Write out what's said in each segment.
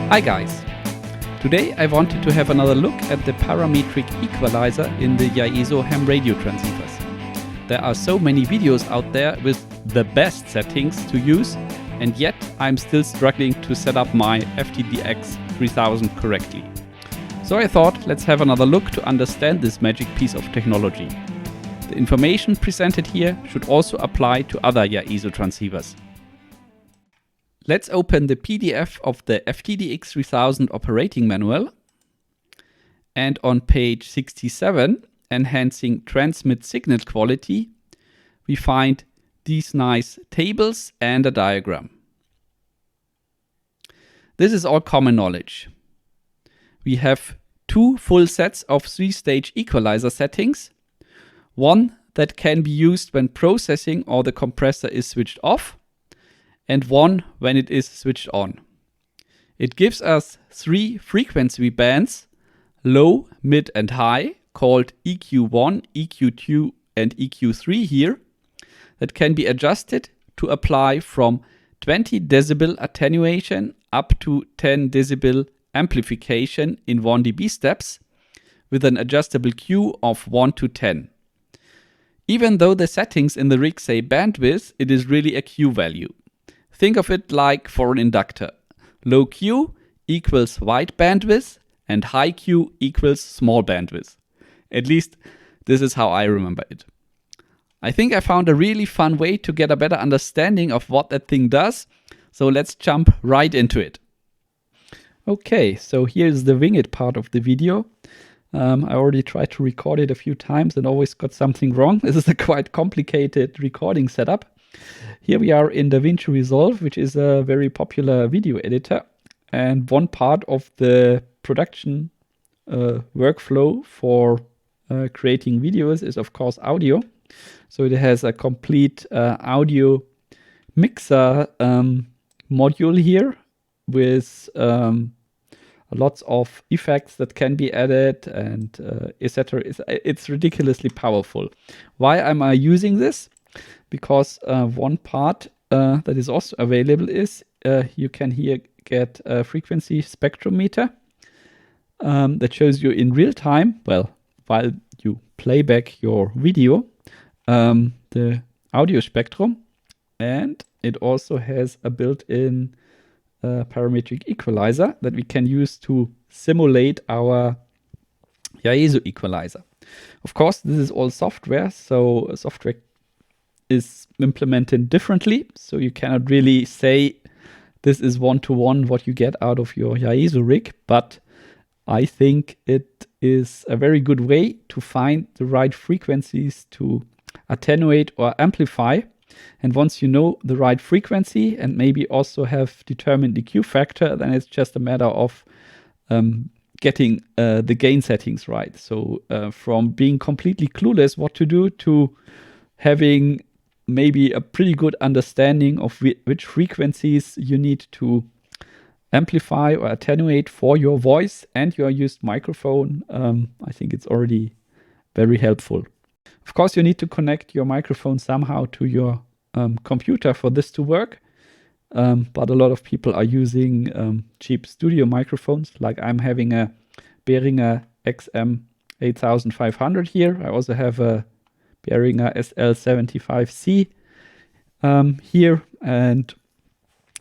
Hi guys! Today I wanted to have another look at the parametric equalizer in the Yaesu HamRadio transceivers. There are so many videos out there with the best settings to use, and yet I'm still struggling to set up my FTDX 3000 correctly. So I thought, let's have another look to understand this magic piece of technology. The information presented here should also apply to other Yaesu transceivers. Let's open the PDF of the FTDX 3000 operating manual, and on page 67, enhancing transmit signal quality, we find these nice tables and a diagram. This is all common knowledge. We have two full sets of 3-stage equalizer settings, one that can be used when processing or the compressor is switched off, and one when it is switched on. It gives us 3 frequency bands, low, mid and high, called EQ1, EQ2 and EQ3 here, that can be adjusted to apply from 20 decibel attenuation up to 10 decibel amplification in 1 dB steps with an adjustable Q of 1 to 10. Even though the settings in the rig say bandwidth, it is really a Q value. Think of it like for an inductor. Low Q equals wide bandwidth and high Q equals small bandwidth. At least this is how I remember it. I think I found a really fun way to get a better understanding of what that thing does. So let's jump right into it. Okay, so here's the wing it part of the video. I already tried to record it a few times and always got something wrong. This is a quite complicated recording setup. Here we are in DaVinci Resolve, which is a very popular video editor. And one part of the production workflow for creating videos is, of course, audio. So it has a complete audio mixer module here with lots of effects that can be added and etc. It's ridiculously powerful. Why am I using this? Because one part that is also available is you can here get a frequency spectrometer that shows you in real time, well, while you play back your video, the audio spectrum, and it also has a built-in parametric equalizer that we can use to simulate our Yaesu equalizer. Of course, this is all software, so software is implemented differently, so you cannot really say this is one-to-one what you get out of your Yaesu rig, but I think it is a very good way to find the right frequencies to attenuate or amplify. And once you know the right frequency and maybe also have determined the Q factor, then it's just a matter of getting the gain settings right. So from being completely clueless what to do to having maybe a pretty good understanding of which frequencies you need to amplify or attenuate for your voice and your used microphone, I think it's already very helpful. Of course, you need to connect your microphone somehow to your computer for this to work, but a lot of people are using cheap studio microphones, like I'm having a Behringer XM 8500 here. I also have a Behringer SL75C here, and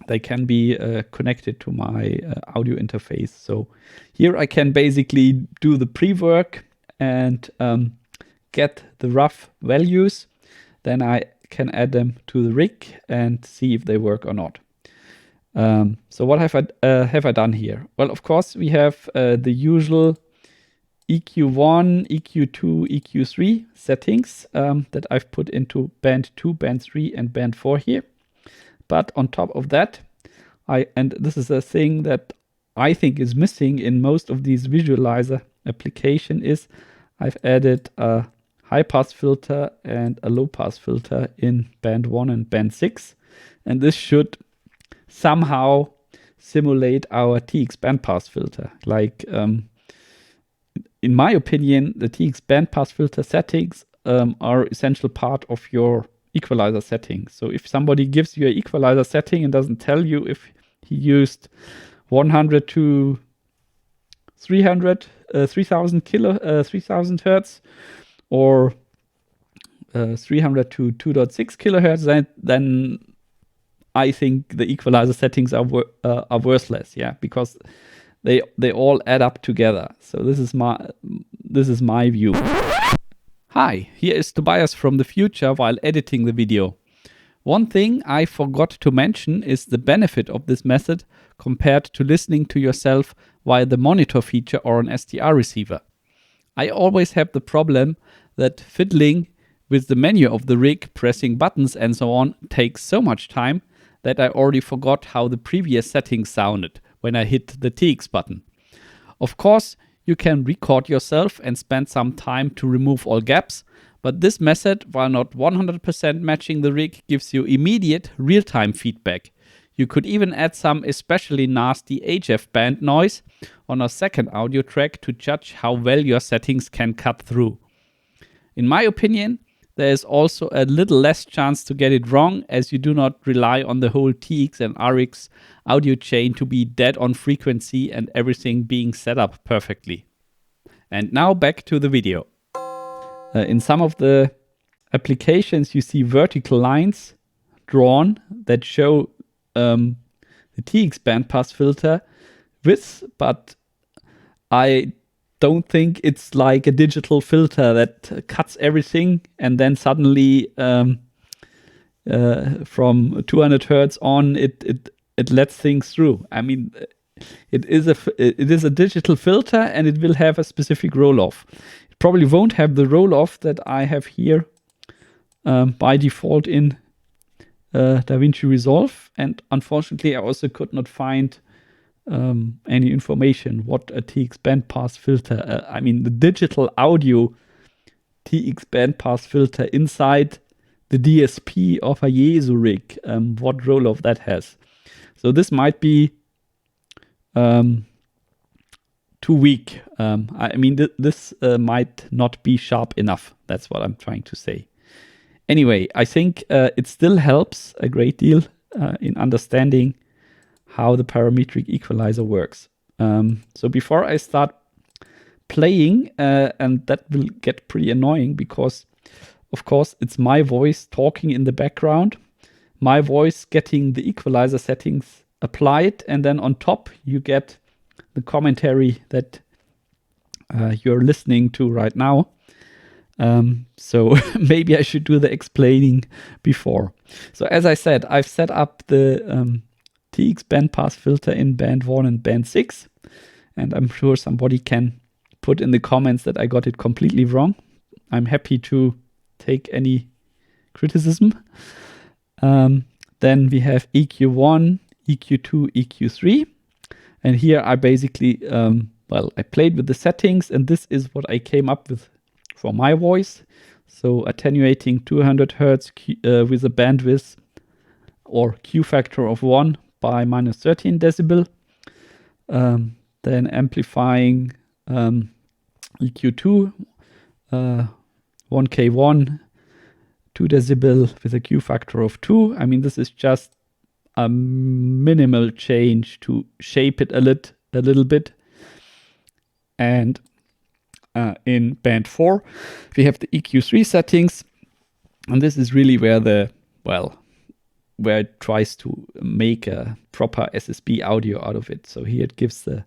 they can be connected to my audio interface. So here I can basically do the pre-work and get the rough values. Then I can add them to the rig and see if they work or not. So what have I done here? Well, of course, we have the usual EQ1, EQ2, EQ3 settings that I've put into band 2, band 3, and band 4 here. But on top of that, and this is a thing that I think is missing in most of these visualizer application, is I've added a high-pass filter and a low-pass filter in band 1 and band 6. And this should somehow simulate our TX bandpass filter. Like, in my opinion, the TX bandpass filter settings are essential part of your equalizer setting. So if somebody gives you an equalizer setting and doesn't tell you if he used 100 to 300, 3000 hertz, or 300 to 2.6 kilohertz, then I think the equalizer settings are worthless, yeah, because they all add up together. So this is my view. Hi, here is Tobias from the future while editing the video. One thing I forgot to mention is the benefit of this method compared to listening to yourself via the monitor feature or an SDR receiver. I always have the problem that fiddling with the menu of the rig, pressing buttons and so on takes so much time that I already forgot how the previous settings sounded when I hit the TX button. Of course, you can record yourself and spend some time to remove all gaps, but this method, while not 100% matching the rig, gives you immediate real-time feedback. You could even add some especially nasty HF band noise on a second audio track to judge how well your settings can cut through. In my opinion, there is also a little less chance to get it wrong, as you do not rely on the whole TX and RX audio chain to be dead on frequency and everything being set up perfectly. And now back to the video. In some of the applications you see vertical lines drawn that show the TX bandpass filter width, but I don't think it's like a digital filter that cuts everything and then suddenly from 200 hertz on it lets things through. I mean, it is a digital filter and it will have a specific roll-off. It probably won't have the roll-off that I have here by default in DaVinci Resolve, and unfortunately I also could not find any information what a TX bandpass filter, I mean the digital audio TX bandpass filter inside the DSP of a Yaesu rig, what roll-off that has. So this might be too weak. I mean this might not be sharp enough. That's what I'm trying to say. Anyway, I think it still helps a great deal in understanding how the parametric equalizer works. So before I start playing, and that will get pretty annoying because, of course, it's my voice talking in the background, my voice getting the equalizer settings applied, and then on top you get the commentary that you're listening to right now. So maybe I should do the explaining before. So as I said, I've set up the TX bandpass filter in band 1 and band 6, and I'm sure somebody can put in the comments that I got it completely wrong. I'm happy to take any criticism. Then we have EQ1, EQ2, EQ3, and here I basically I played with the settings, and this is what I came up with for my voice. So attenuating 200 hertz with a bandwidth or Q factor of 1 by minus 13 decibel. Then amplifying EQ2 1K1 2 decibel with a Q factor of 2. I mean, this is just a minimal change to shape it a little bit. And in band 4 we have the EQ3 settings, and this is really where where it tries to make a proper SSB audio out of it. So here it gives the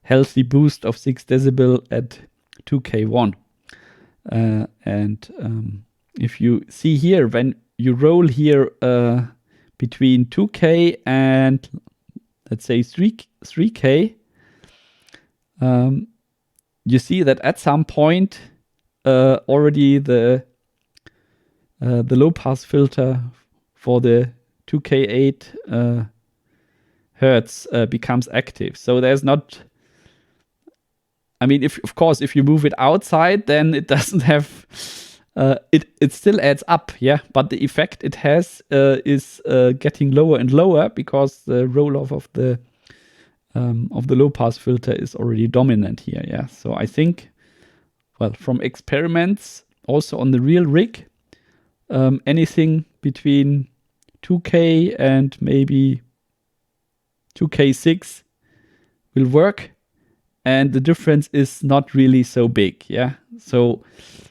healthy boost of 6 decibel at 2K1. And if you see here, when you roll here between 2K and let's say 3K, you see that at some point already the low pass filter for the 2K8 hertz becomes active. So there's not, I mean, if you move it outside, then it doesn't have, it still adds up, yeah, but the effect it has is getting lower and lower because the roll-off of the low pass filter is already dominant here, yeah. So I think, well, from experiments also on the real rig, anything between 2K and maybe 2K6 will work, and the difference is not really so big. Yeah. So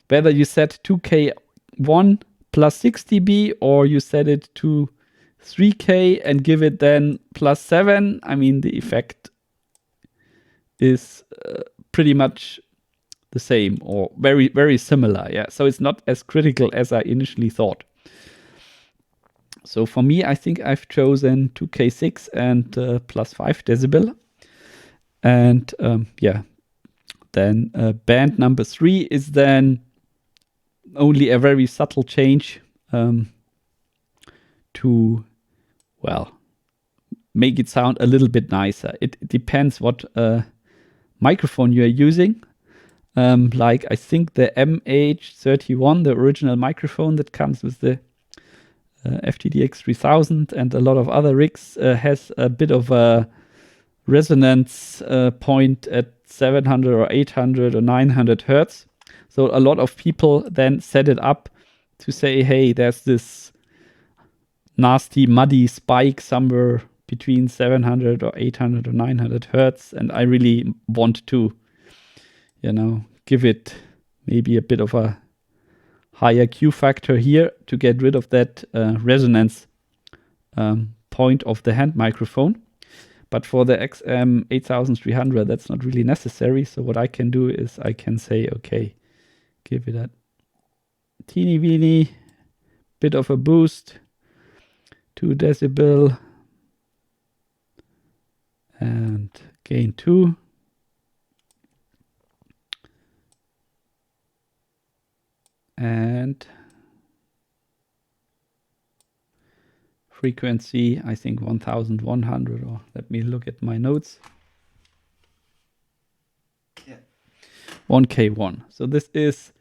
whether you set 2K1 plus 6 dB or you set it to 3K and give it then plus 7, I mean, the effect is pretty much the same or very, very similar. Yeah. So it's not as critical as I initially thought. So for me, I think I've chosen 2K6 and plus 5 decibel. And yeah, then band number 3 is then only a very subtle change to, well, make it sound a little bit nicer. It depends what microphone you are using. Like I think the MH31, the original microphone that comes with the FTDX 3000 and a lot of other rigs, has a bit of a resonance point at 700 or 800 or 900 hertz. So a lot of people then set it up to say, hey, there's this nasty, muddy spike somewhere between 700 or 800 or 900 hertz. And I really want to, give it maybe a bit of a higher Q factor here to get rid of that resonance point of the hand microphone. But for the XM 8300, that's not really necessary. So what I can do is I can say, okay, give it a teeny weeny bit of a boost, 2 decibel, and gain 2. And frequency, I think 1100, or let me look at my notes. Yeah. 1K1. So this is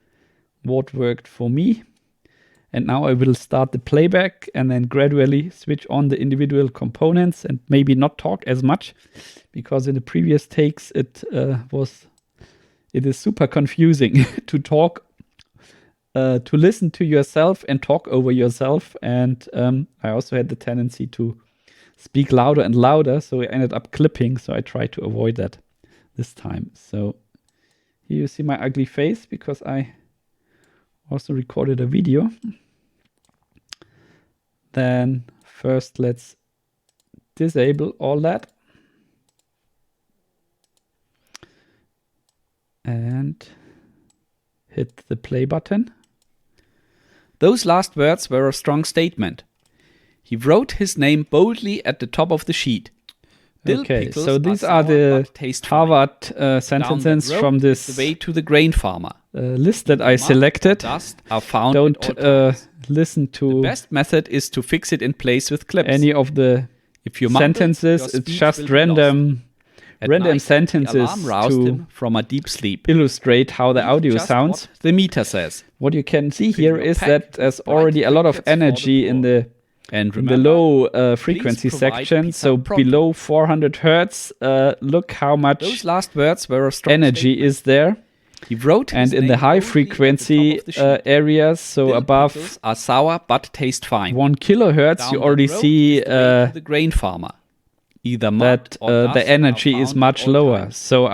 what worked for me. And now I will start the playback and then gradually switch on the individual components and maybe not talk as much, because in the previous takes it is super confusing to talk, to listen to yourself and talk over yourself. And I also had the tendency to speak louder and louder, so I ended up clipping. So I tried to avoid that this time. So here you see my ugly face because I also recorded a video. Then first let's disable all that. And hit the play button. Those last words were a strong statement. He wrote his name boldly at the top of the sheet. Okay, so these are the Harvard sentences from this the way to the grain farmer list that I selected. Are found. Don't listen to. The best method is to fix it in place with clips. Any of the sentences. It's just random sentences to from a deep sleep. Illustrate how the audio sounds. The meter says. What you can see here is that there's already a lot of energy in the low frequency section. So below 400 hertz, look how much those last words were a strong energy statement. Is there. He wrote and in the high frequency areas, so above are sour but taste fine. 1 kilohertz, you already see the grain farmer. Either that the energy is much lower. So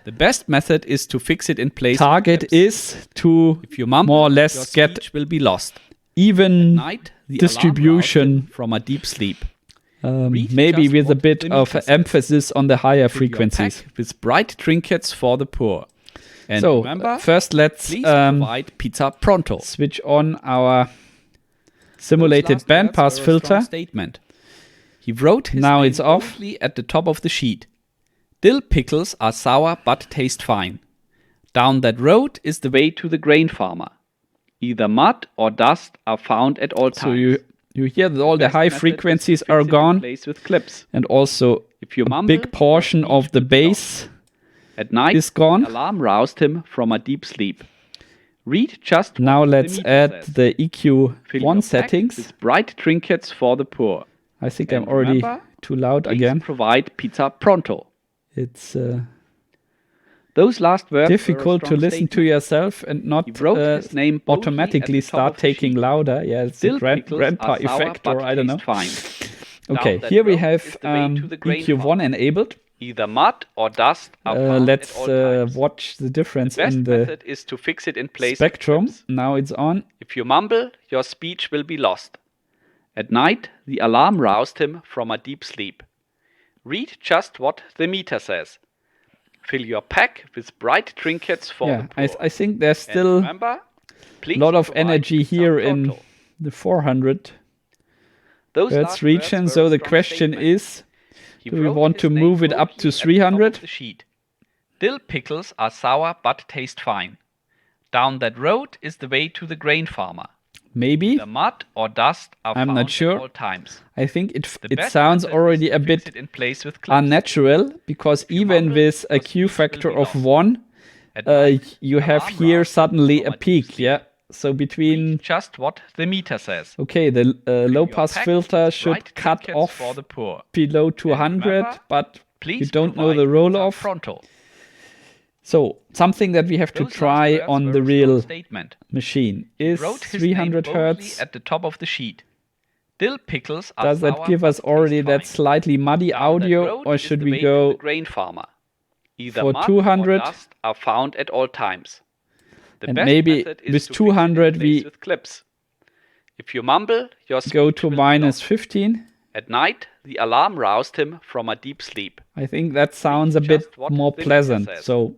the best method is to fix it in place. Target is to if you mumble, more or less get will be lost. Even night, distribution from a deep sleep. Maybe with a bit of emphasis on the higher frequencies. With bright trinkets for the poor. And so remember, first let's provide pizza pronto. Switch on our simulated bandpass filter. Statement. He wrote his name it's off at the top of the sheet. Dill pickles are sour but taste fine. Down that road is the way to the grain farmer. Either mud or dust are found at all times. So you hear that all the high frequencies are gone, with clips. And also if you mumble, a big portion of the bass at night is gone. The alarm roused him from a deep sleep. Read just now. Let's add the EQ1 settings. With bright trinkets for the poor. I think I'm already too loud again. Provide pizza pronto. It's those last words difficult to listen to yourself and not automatically start taking louder. Yeah, it's the grandpa effect, or I don't know. Okay, here we have EQ1 enabled. Either mud or dust are found let's at all times. watch the difference The best in the method is to fix it in place spectrum. with clips. Now it's on. If you mumble, your speech will be lost. At night, the alarm roused him from a deep sleep. Read just what the meter says. Fill your pack with bright trinkets for the poor. I think there's And still remember, a lot of provide energy pizza here in pronto. the 400 Those Hertz last region. words So were a the strong question statement. is, He do we wrote want his to name move it up boldly to at the top 300? of the sheet. Dill pickles are sour but taste fine. Down that road is the way to the grain farmer. Maybe. The mud or dust are I'm found not sure. at all times. I think The it best sounds method already is to a fix bit it in place with clips. unnatural, because you even mumble, with a your Q speech will factor be of lost. 1, At night, you have alarm here roused him suddenly from a a deep peak. sleep. Yeah. So between Read just what the meter says. okay, the Fill low your pass pack filter with should bright cut trinkets off for the poor. below 200, remember, but you Please don't know the provide roll pizza off. pronto. So something that we have to Those last try words on were the a strong real statement. machine. He Is wrote his 300 name boldly Hertz. at the top of the sheet. Dill pickles are Does that sour give us but already taste that fine. slightly muddy Down that audio, road or is should the we way to go the grain farmer. Either for mud 200? or dust are found at all times. The And best maybe method is with to fix it in 200 place we with clips. If you mumble, your go speech to will be minus lost. 15? At night, the alarm roused him from a deep sleep. I think that sounds a Read bit just what more the meter pleasant. says. So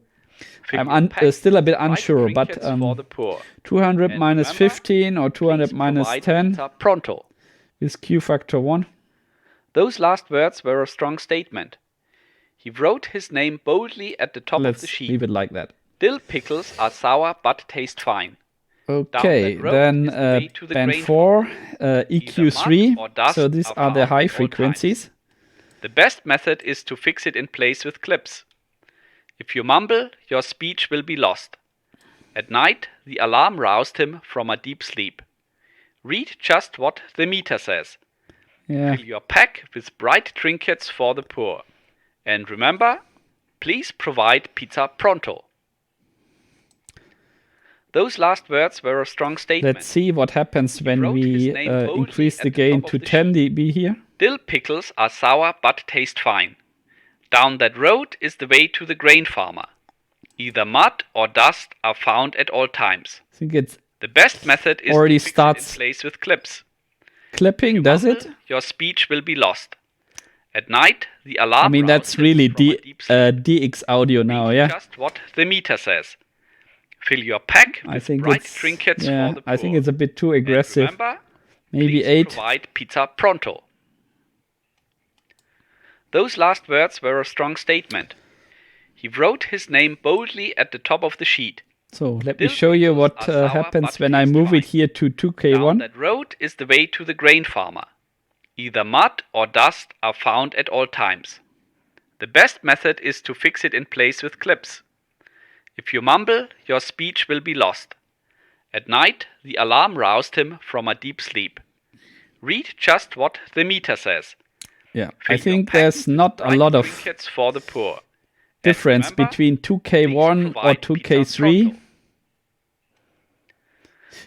Fill I'm your pack still a bit with bright unsure, but trinkets for the poor. 200 And minus remember, 15 or 200 Please minus provide 10 pizza pronto. is Q factor 1. Those last words were a strong statement. He wrote his name boldly at the top of the Let's sheet. leave it like that. Dill pickles are sour but taste fine. Okay, that road then is the way to the band grain 4, EQ3. mud or dust So these are are the found high at all frequencies. The best method is to fix it in place with clips. If you mumble, your speech will be lost. At night, the alarm roused him from a deep sleep. Read just what the meter says. Yeah. Fill your pack with bright trinkets for the poor. And remember, please provide pizza pronto. Those last words were a strong statement. Let's see what happens when wrote his we name boldly increase at the the gain top to of the 10 sheet. dB here. Dill pickles are sour but taste fine. Down that road is the way to the grain farmer. Either mud or dust are found at all times. I think it's The best method is already to fix starts it in place with clips. clipping, does Mumble, it? Your speech will be lost. At night, the alarm I mean, that's roused him really from a deep sleep. DX audio now, Read yeah? just what the meter says. Fill your pack I with think bright it's trinkets yeah, for the poor. I think it's a bit too And aggressive. remember, Maybe please 8. provide pizza pronto. Those last words were a strong statement. He wrote his name boldly at the top of the sheet. So let me Dill show you pickles what are sour happens but when I taste move it fine. here to Down 2K1. that road is the way to the grain farmer. Either mud or dust are found at all times. The best method is to fix it in place with clips. If you mumble, your speech will be lost. At night, the alarm roused him from a deep sleep. Read just what the meter says. Yeah, Fill I your think pack there's with not a bright lot of trinkets for the poor. difference remember, between 2K1 or provide pizza 2K3. pronto.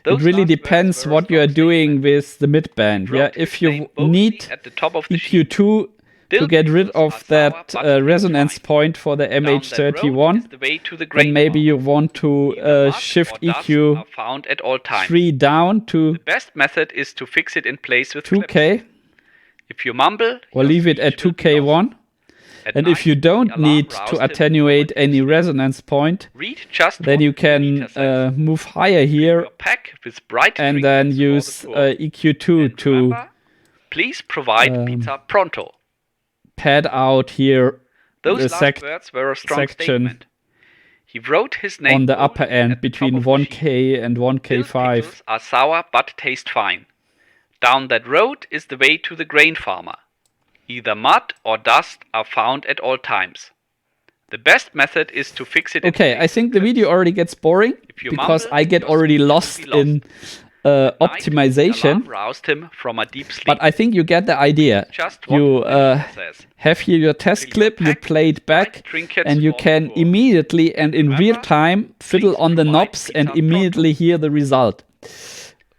It Those really last words depends were a what you are strong doing statement. with the mid band. He Yeah, wrote if his you name boldly need at the top of the sheet. EQ2 to Dill get rid pickles of are sour that but taste resonance fine. point for the Down that road is MH31, the way to the grain then maybe farmer. you want to Either mud shift or dust EQ are found at all times. 3 down to The best method is to fix it in place with clips. 2K, If you mumble, or your leave it at speech will be lost. 2K1. At And if night, you the don't alarm need roused to him from a attenuate deep any sleep. resonance point, Read just then what you the can meter says. move higher Fill here your pack with bright and then trinkets for use the poor. EQ2 And to remember, please provide pizza pronto. pad out here Those the last words were a strong section statement. He wrote his name on the upper boldly at end the top between of the sheet. 1K and Dill 1K5. pickles are sour but taste fine. Down that road is the way to the grain farmer. Either mud or dust are found at all times. The best method is to fix it in Okay, place I think with the video already gets boring If you because mumble, I get your already speech will lost be lost. in Night, the optimization. alarm roused him from a deep sleep. But I think you get the idea. Just what You the meter says. have here your test Fill your clip, you pack play it with back, bright trinkets and you for the can poor. immediately and in real Remember, time fiddle please on the provide knobs and pizza immediately hear the result.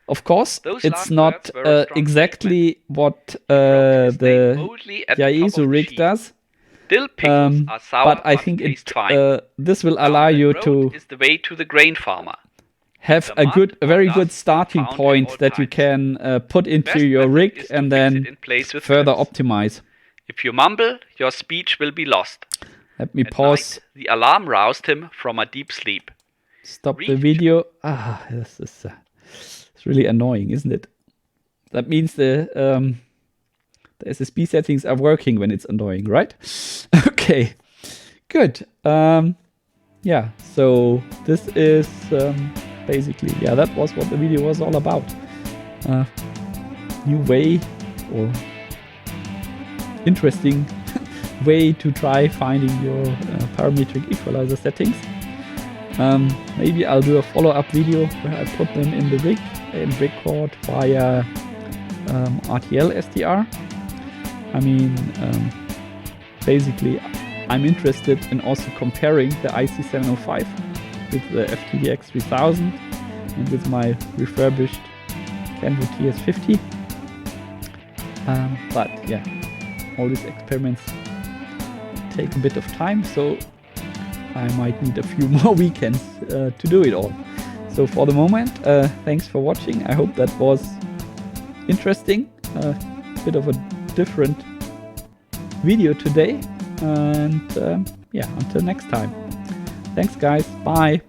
Of course, Those it's last not words were a strong exactly what wrote his name the boldly at the top of Yaesu the rig sheet. does. Dill pickles are sour, but I think taste fine. this will allow you to is the way to the grain farmer. have a very good starting point that you can put into your rig and then further optimize. If you mumble, your speech will be lost. Let me pause. Night, the alarm roused him from a deep sleep. Stop the video. This is it's really annoying, isn't it? That means the SSB settings are working when it's annoying, right? Okay, good. Yeah, so this is basically, yeah, that was what the video was all about. New way or interesting way to try finding your parametric equalizer settings. Maybe I'll do a follow-up video where I put them in the rig and record via RTL SDR. I mean, basically, I'm interested in also comparing the IC705 with the FTDX 3000 and with my refurbished Canvo TS50. But yeah, all these experiments take a bit of time, so I might need a few more weekends to do it all. So for the moment, thanks for watching. I hope that was interesting. A bit of a different video today. And yeah, until next time. Thanks guys. Bye.